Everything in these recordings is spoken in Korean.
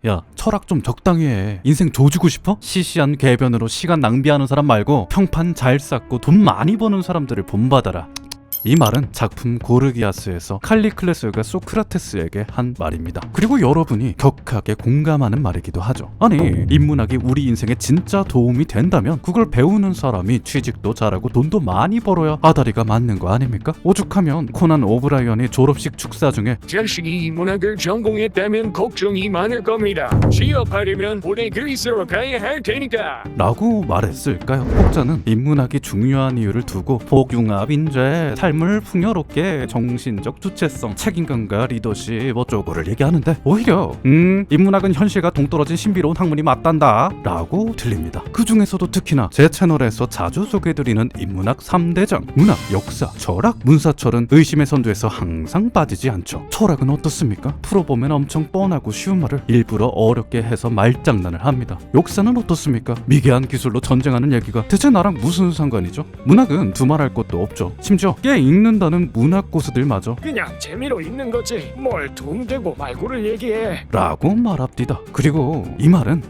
야, 철학 좀 적당히 해. 인생 조지고 싶어? 시시한 궤변으로 시간 낭비하는 사람 말고 평판 잘 쌓고 돈 많이 버는 사람들을 본받아라. 이 말은 작품 고르기아스에서 칼리클레스가 소크라테스에게 한 말입니다. 그리고 여러분이 격하게 공감하는 말이기도 하죠. 아니, 인문학이 우리 인생에 진짜 도움이 된다면 그걸 배우는 사람이 취직도 잘하고 돈도 많이 벌어야 아다리가 맞는 거 아닙니까? 오죽하면 코난 오브라이언이 졸업식 축사 중에 자식이 인문학을 전공했다면 걱정이 많을 겁니다. 취업하려면 올해 그리스로 가야 할 테니까 라고 말했을까요? 혹자는 인문학이 중요한 이유를 두고 복융합인죄, 삶을 풍요롭게, 정신적 주체성, 책임감과 리더십 어쩌고를 얘기하는데 오히려 인문학은 현실과 동떨어진 신비로운 학문이 맞단다 라고 들립니다. 그 중에서도 특히나 제 채널에서 자주 소개해드리는 인문학 3대장 문학, 역사, 철학, 문사철은 의심의 선두에서 항상 빠지지 않죠. 철학은 어떻습니까? 풀어보면 엄청 뻔하고 쉬운 말을 일부러 어렵게 해서 말장난을 합니다. 역사는 어떻습니까? 미개한 기술로 전쟁하는 얘기가 대체 나랑 무슨 상관이죠? 문학은 두말할 것도 없죠. 심지어 꽤 읽는다는 문학 고수들마저 그냥 재미로 읽는 거지 뭘 둥대고 말고를 얘기해. 라고 말합디다. 그리고 이 말은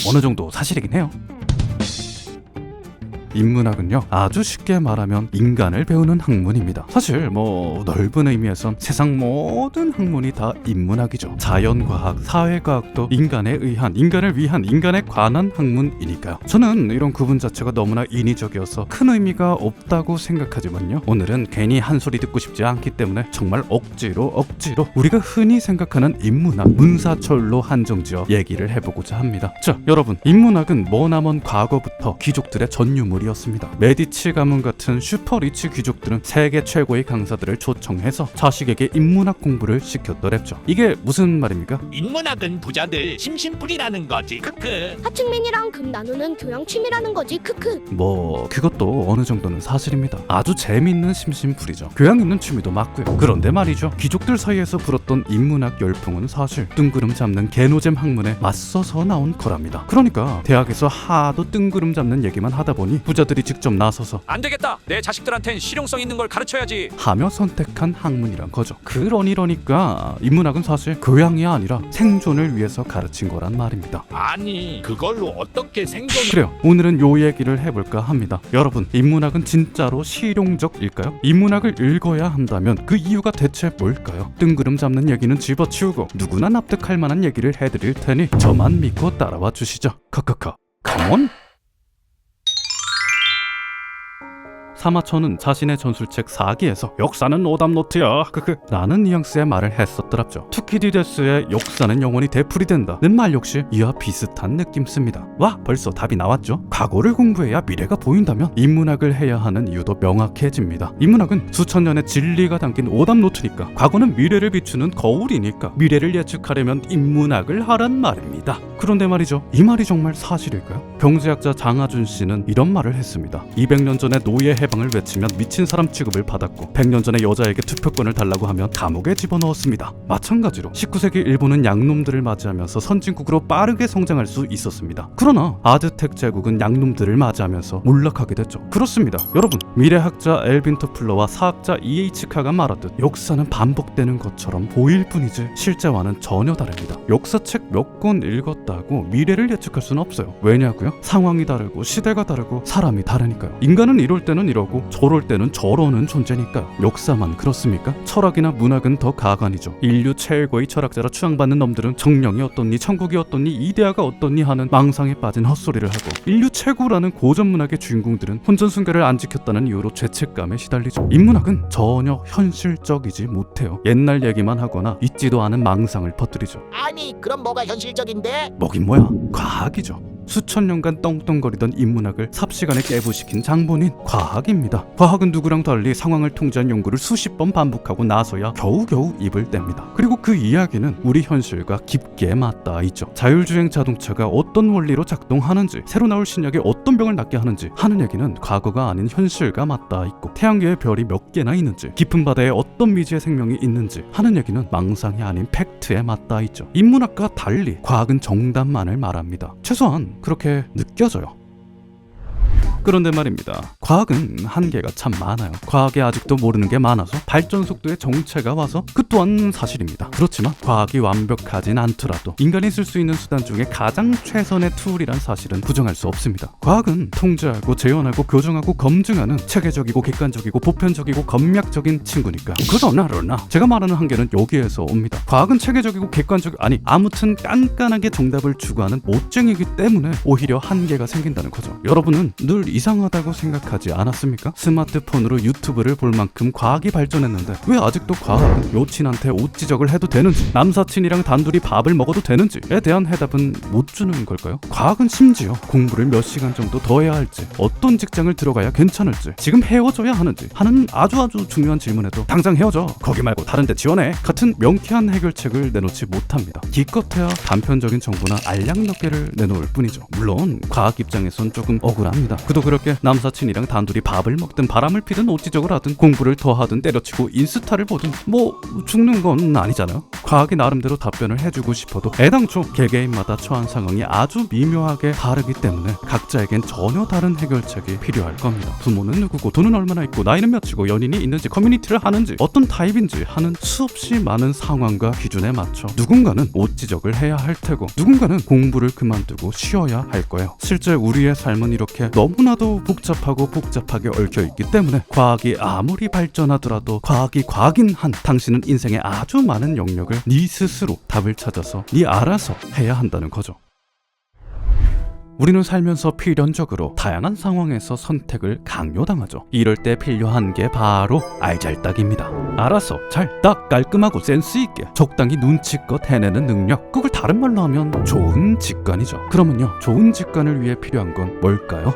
어느 정도 사실이긴 해요. 인문학은요, 아주 쉽게 말하면 인간을 배우는 학문입니다. 사실 넓은 의미에선 세상 모든 학문이 다 인문학이죠. 자연과학, 사회과학도 인간에 의한, 인간을 위한, 인간에 관한 학문이니까요. 저는 이런 구분 자체가 너무나 인위적이어서 큰 의미가 없다고 생각하지만요, 오늘은 괜히 한 소리 듣고 싶지 않기 때문에 정말 억지로 우리가 흔히 생각하는 인문학, 문사철로 한정지어 얘기를 해보고자 합니다. 자, 여러분, 인문학은 머나먼 과거부터 귀족들의 전유물 였습니다. 메디치 가문 같은 슈퍼리치 귀족들은 세계 최고의 강사들을 초청해서 자식에게 인문학 공부를 시켰더랬죠. 이게 무슨 말입니까? 인문학은 부자들 심심풀이라는 거지. 크크. 하층민이랑 금 나누는 교양 취미라는 거지. 크크. 그것도 어느 정도는 사실입니다. 아주 재밌는 심심풀이죠. 교양 있는 취미도 맞고요. 그런데 말이죠, 귀족들 사이에서 불었던 인문학 열풍은 사실 뜬구름 잡는 개노잼 학문에 맞서서 나온 거랍니다. 그러니까 대학에서 하도 뜬구름 잡는 얘기만 하다 보니 부자들이 직접 나서서 안 되겠다. 내 자식들한텐 실용성 있는 걸 가르쳐야지. 하며 선택한 학문이란 거죠. 그러니까 인문학은 사실 교양이 아니라 생존을 위해서 가르친 거란 말입니다. 아니 그걸로 어떻게 생존? 그래요. 오늘은 요 얘기를 해볼까 합니다. 여러분, 인문학은 진짜로 실용적일까요? 인문학을 읽어야 한다면 그 이유가 대체 뭘까요? 뜬구름 잡는 얘기는 집어치우고 누구나 납득할 만한 얘기를 해드릴 테니 저만 믿고 따라와 주시죠. 카카카 컴온! 사마천은 자신의 전술책 4기에서 역사는 오답노트야 라는 뉘앙스의 말을 했었더랍죠. 투키디데스의 역사는 영원히 되풀이된다 는 말 역시 이와 비슷한 느낌 씁니다. 와, 벌써 답이 나왔죠. 과거를 공부해야 미래가 보인다면 인문학을 해야 하는 이유도 명확해집니다. 인문학은 수천 년의 진리가 담긴 오답노트니까, 과거는 미래를 비추는 거울이니까 미래를 예측하려면 인문학을 하란 말입니다. 그런데 말이죠, 이 말이 정말 사실일까요? 경제학자 장하준 씨는 이런 말을 했습니다. 200년 전에 노예 해방을 외치면 미친 사람 취급을 받았고 100년 전에 여자에게 투표권을 달라고 하면 감옥에 집어넣었습니다. 마찬가지로 19세기 일본은 양놈들을 맞이하면서 선진국으로 빠르게 성장할 수 있었습니다. 그러나 아즈텍 제국은 양놈들을 맞이하면서 몰락하게 됐죠. 그렇습니다. 여러분, 미래학자 엘빈 토플러와 사학자 E.H. 카가 말하듯 역사는 반복되는 것처럼 보일 뿐이지 실제와는 전혀 다릅니다. 역사책 몇 권 읽었다고 미래를 예측할 수는 없어요. 왜냐고요? 상황이 다르고 시대가 다르고 사람이 다르니까요. 인간은 이럴 때는 이러고 저럴 때는 저러는 존재니까요. 역사만 그렇습니까? 철학이나 문학은 더 가관이죠. 인류 최고의 철학자라 추앙받는 놈들은 정령이 어떻니, 천국이 어떻니, 이데아가 어떻니 하는 망상에 빠진 헛소리를 하고, 인류 최고라는 고전문학의 주인공들은 혼전순결을 안 지켰다는 이유로 죄책감에 시달리죠. 인문학은 전혀 현실적이지 못해요. 옛날 얘기만 하거나 있지도 않은 망상을 퍼뜨리죠. 아니 그럼 뭐가 현실적인데? 뭐긴 뭐야, 과학이죠. 수천 년간 떵떵거리던 인문학을 삽시간에 깨부시킨 장본인 과학입니다. 과학은 누구랑 달리 상황을 통제한 연구를 수십 번 반복하고 나서야 겨우겨우 입을 뗍니다. 그리고 그 이야기는 우리 현실과 깊게 맞닿아 있죠. 자율주행 자동차가 어떤 원리로 작동하는지, 새로 나올 신약이 어떤 병을 낫게 하는지 하는 얘기는 과거가 아닌 현실과 맞닿아 있고, 태양계에 별이 몇 개나 있는지, 깊은 바다에 어떤 미지의 생명이 있는지 하는 얘기는 망상이 아닌 팩트에 맞닿아 있죠. 인문학과 달리 과학은 정답만을 말합니다. 최소한 그렇게 느껴져요. 그런데 말입니다. 과학은 한계가 참 많아요. 과학에 아직도 모르는 게 많아서 발전 속도의 정체가 와서 그 또한 사실입니다. 그렇지만 과학이 완벽하진 않더라도 인간이 쓸 수 있는 수단 중에 가장 최선의 툴이란 사실은 부정할 수 없습니다. 과학은 통제하고 재현하고 교정하고 검증하는 체계적이고 객관적이고 보편적이고 검맥적인 친구니까. 그러나 제가 말하는 한계는 여기에서 옵니다. 과학은 체계적이고 객관적 아무튼 깐깐하게 정답을 추구하는 못쟁이기 때문에 오히려 한계가 생긴다는 거죠. 여러분은 늘 이상하다고 생각하지 않았습니까? 스마트폰으로 유튜브를 볼 만큼 과학이 발전했는데 왜 아직도 과학은 여친한테 옷 지적을 해도 되는지, 남사친이랑 단둘이 밥을 먹어도 되는지에 대한 해답은 못 주는 걸까요? 과학은 심지어 공부를 몇 시간 정도 더 해야 할지, 어떤 직장을 들어가야 괜찮을지, 지금 헤어져야 하는지 하는 아주 중요한 질문에도 당장 헤어져, 거기 말고 다른 데 지원해 같은 명쾌한 해결책을 내놓지 못합니다. 기껏해야 단편적인 정보나 알약 몇 개를 내놓을 뿐이죠. 물론 과학 입장에선 조금 억울합니다. 그도 그렇게 남사친이랑 단둘이 밥을 먹든 바람을 피든 옷 지적을 하든 공부를 더 하든 때려치고 인스타를 보든 뭐 죽는 건 아니잖아요. 과학이 나름대로 답변을 해주고 싶어도 애당초 개개인마다 처한 상황이 아주 미묘하게 다르기 때문에 각자에겐 전혀 다른 해결책이 필요할 겁니다. 부모는 누구고, 돈은 얼마나 있고, 나이는 몇이고, 연인이 있는지, 커뮤니티를 하는지, 어떤 타입인지 하는 수없이 많은 상황과 기준에 맞춰 누군가는 옷 지적을 해야 할 테고 누군가는 공부를 그만두고 쉬어야 할 거예요. 실제 우리의 삶은 이렇게 너무나도 복잡하게 얽혀있기 때문에 과학이 아무리 발전하더라도 과학이 과학인 한 당신은 인생의 아주 많은 영역을 네 스스로 답을 찾아서 네 알아서 해야 한다는 거죠. 우리는 살면서 필연적으로 다양한 상황에서 선택을 강요당하죠. 이럴 때 필요한 게 바로 알잘딱입니다. 알아서 잘, 딱, 깔끔하고 센스 있게 적당히 눈치껏 해내는 능력, 그걸 다른 말로 하면 좋은 직관이죠. 그러면요, 좋은 직관을 위해 필요한 건 뭘까요?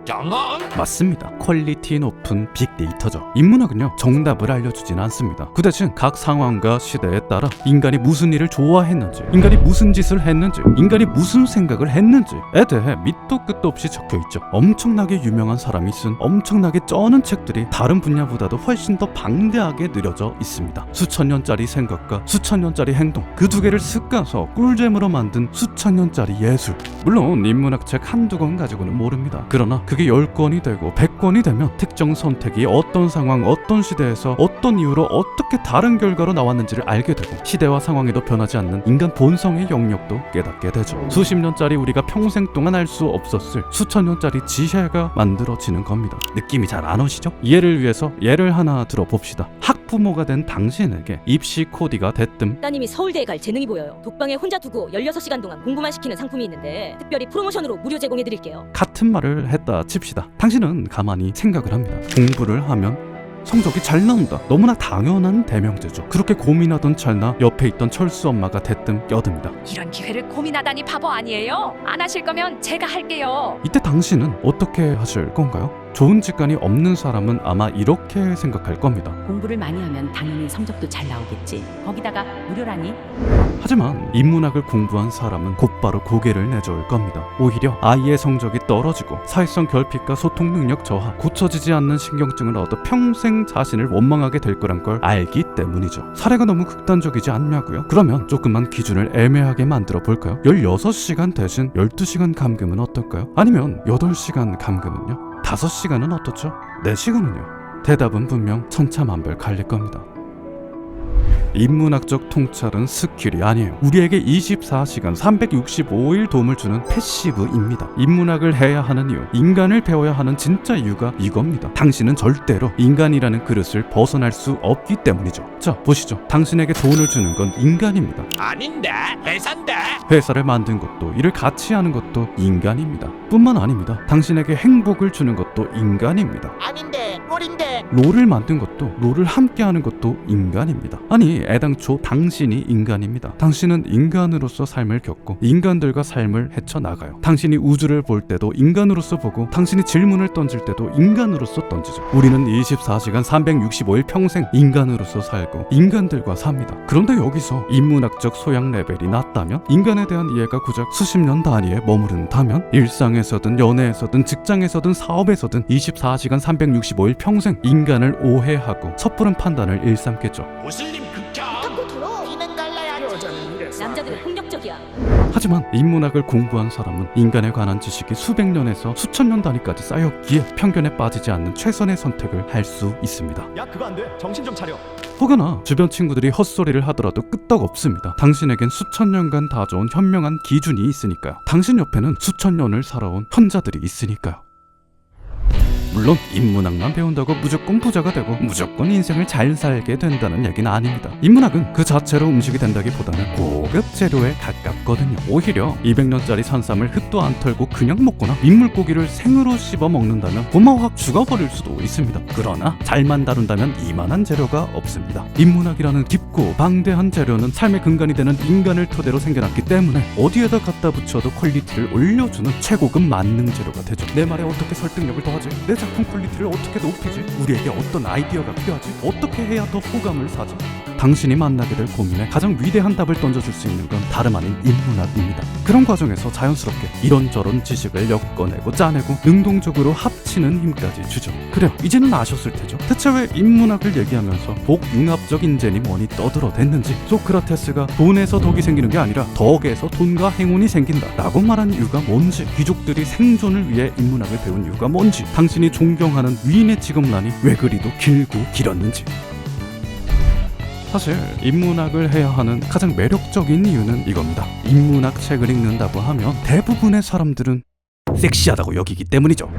정원? 맞습니다. 퀄리티 높은 빅데이터죠. 인문학은요, 정답을 알려주진 않습니다. 그 대신 각 상황과 시대에 따라 인간이 무슨 일을 좋아했는지, 인간이 무슨 짓을 했는지, 인간이 무슨 생각을 했는지에 대해 밑도 끝도 없이 적혀있죠. 엄청나게 유명한 사람이 쓴 엄청나게 쩌는 책들이 다른 분야보다도 훨씬 더 방대하게 느려져 있습니다. 수천 년짜리 생각과 수천 년짜리 행동, 그 두 개를 습가서 꿀잼으로 만든 수천 년짜리 예술. 물론 인문학 책 한두 권 가지고는 모릅니다. 그러나 그게 10권이 되고 100권이 되면 특정 선택이 어떤 상황, 어떤 시대에서 어떤 이유로 어떻게 다른 결과로 나왔는지를 알게 되고 시대와 상황에도 변하지 않는 인간 본성의 영역도 깨닫게 되죠. 수십 년짜리 우리가 평생 동안 알 수 없었을 수천 년짜리 지혜가 만들어지는 겁니다. 느낌이 잘 안 오시죠? 이해를 위해서 예를 하나 들어봅시다. 학부모가 된 당신에게 입시 코디가 대뜸 따님이 서울대에 갈 재능이 보여요. 독방에 혼자 두고 16시간 동안 공부만 시키는 상품이 있는데 특별히 프로모션으로 무료 제공해드릴게요. 같은 말을 했다 칩시다. 당신은 가만히 생각을 합니다. 공부를 하면 성적이 잘 나온다. 너무나 당연한 대명제죠. 그렇게 고민하던 찰나 옆에 있던 철수 엄마가 대뜸 껴듭니다. 이런 기회를 고민하다니 바보 아니에요? 안 하실 거면 제가 할게요. 이때 당신은 어떻게 하실 건가요? 좋은 직관이 없는 사람은 아마 이렇게 생각할 겁니다. 공부를 많이 하면 당연히 성적도 잘 나오겠지. 거기다가 무료라니? 하지만 인문학을 공부한 사람은 곧바로 고개를 내저을 겁니다. 오히려 아이의 성적이 떨어지고 사회성 결핍과 소통 능력 저하, 고쳐지지 않는 신경증을 얻어 평생 자신을 원망하게 될 거란 걸 알기 때문이죠. 사례가 너무 극단적이지 않냐고요? 그러면 조금만 기준을 애매하게 만들어 볼까요? 16시간 대신 12시간 감금은 어떨까요? 아니면 8시간 감금은요? 5시간은 어떻죠? 4시간은요? 대답은 분명 천차만별 갈릴 겁니다. 인문학적 통찰은 스킬이 아니에요. 우리에게 24시간 365일 도움을 주는 패시브입니다. 인문학을 해야 하는 이유, 인간을 배워야 하는 진짜 이유가 이겁니다. 당신은 절대로 인간이라는 그릇을 벗어날 수 없기 때문이죠. 자, 보시죠. 당신에게 돈을 주는 건 인간입니다. 아닌데 회사인데. 회사를 만든 것도, 일을 같이 하는 것도 인간입니다. 뿐만 아닙니다. 당신에게 행복을 주는 것도 인간입니다. 아닌데 꼴인데. 롤을 만든 것도, 롤을 함께 하는 것도 인간입니다. 아니, 애당초 당신이 인간입니다. 당신은 인간으로서 삶을 겪고 인간들과 삶을 헤쳐나가요. 당신이 우주를 볼 때도 인간으로서 보고, 당신이 질문을 던질 때도 인간으로서 던지죠. 우리는 24시간 365일 평생 인간으로서 살고 인간들과 삽니다. 그런데 여기서 인문학적 소양 레벨이 낮다면, 인간에 대한 이해가 고작 수십 년 단위에 머무른다면, 일상에서든 연애에서든 직장에서든 사업에서든 24시간 365일 평생 인간을 오해하고 섣부른 판단을 일삼겠죠. 무슬림 극혐. 자꾸 들어. 비는 갈라야 여자는 이래서 남자들은 폭력적이야. 하지만 인문학을 공부한 사람은 인간에 관한 지식이 수백 년에서 수천 년 단위까지 쌓였기에 편견에 빠지지 않는 최선의 선택을 할 수 있습니다. 야 그거 안 돼. 정신 좀 차려. 혹여나 주변 친구들이 헛소리를 하더라도 끄떡 없습니다. 당신에겐 수천 년간 다져온 현명한 기준이 있으니까요. 당신 옆에는 수천 년을 살아온 현자들이 있으니까요. 물론 인문학만 배운다고 무조건 부자가 되고 무조건 인생을 잘 살게 된다는 얘기는 아닙니다. 인문학은 그 자체로 음식이 된다기보다는 고급 재료에 가깝거든요. 오히려 200년짜리 산삼을 흙도 안 털고 그냥 먹거나 민물고기를 생으로 씹어 먹는다면 고마 확 죽어버릴 수도 있습니다. 그러나 잘만 다룬다면 이만한 재료가 없습니다. 인문학이라는 깊고 방대한 재료는 삶의 근간이 되는 인간을 토대로 생겨났기 때문에 어디에다 갖다 붙여도 퀄리티를 올려주는 최고급 만능 재료가 되죠. 내 말에 어떻게 설득력을 더하지? 내 작품 퀄리티를 어떻게 높이지? 우리에게 어떤 아이디어가 필요하지? 어떻게 해야 더 호감을 사지? 당신이 만나게 될 고민에 가장 위대한 답을 던져줄 수 있는 건 다름 아닌 인문학입니다. 그런 과정에서 자연스럽게 이런저런 지식을 엮어내고 짜내고 능동적으로 합치는 힘까지 주죠. 그래요, 이제는 아셨을 테죠. 대체 왜 인문학을 얘기하면서 복융합적 인재니 뭐니 떠들어댔는지. 소크라테스가 돈에서 덕이 생기는 게 아니라 덕에서 돈과 행운이 생긴다 라고 말한 이유가 뭔지, 귀족들이 생존을 위해 인문학을 배운 이유가 뭔지, 당신이 존경하는 위인의 직업란이 왜 그리도 길고 길었는지. 사실 인문학을 해야 하는 가장 매력적인 이유는 이겁니다. 인문학 책을 읽는다고 하면 대부분의 사람들은 섹시하다고 여기기 때문이죠.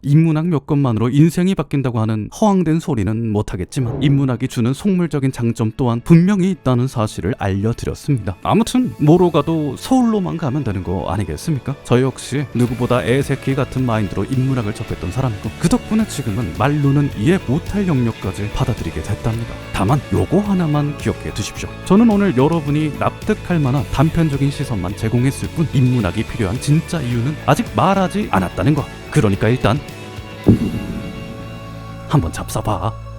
인문학 몇 권만으로 인생이 바뀐다고 하는 허황된 소리는 못하겠지만 인문학이 주는 속물적인 장점 또한 분명히 있다는 사실을 알려드렸습니다. 아무튼 뭐로 가도 서울로만 가면 되는 거 아니겠습니까? 저 역시 누구보다 애새끼 같은 마인드로 인문학을 접했던 사람이고 그 덕분에 지금은 말로는 이해 못할 영역까지 받아들이게 됐답니다. 다만 요거 하나만 기억해 두십시오. 저는 오늘 여러분이 납득할 만한 단편적인 시선만 제공했을 뿐 인문학이 필요한 진짜 이유는 아직 말하지 않았다는 거. 그러니까 일단 한번 잡숴봐.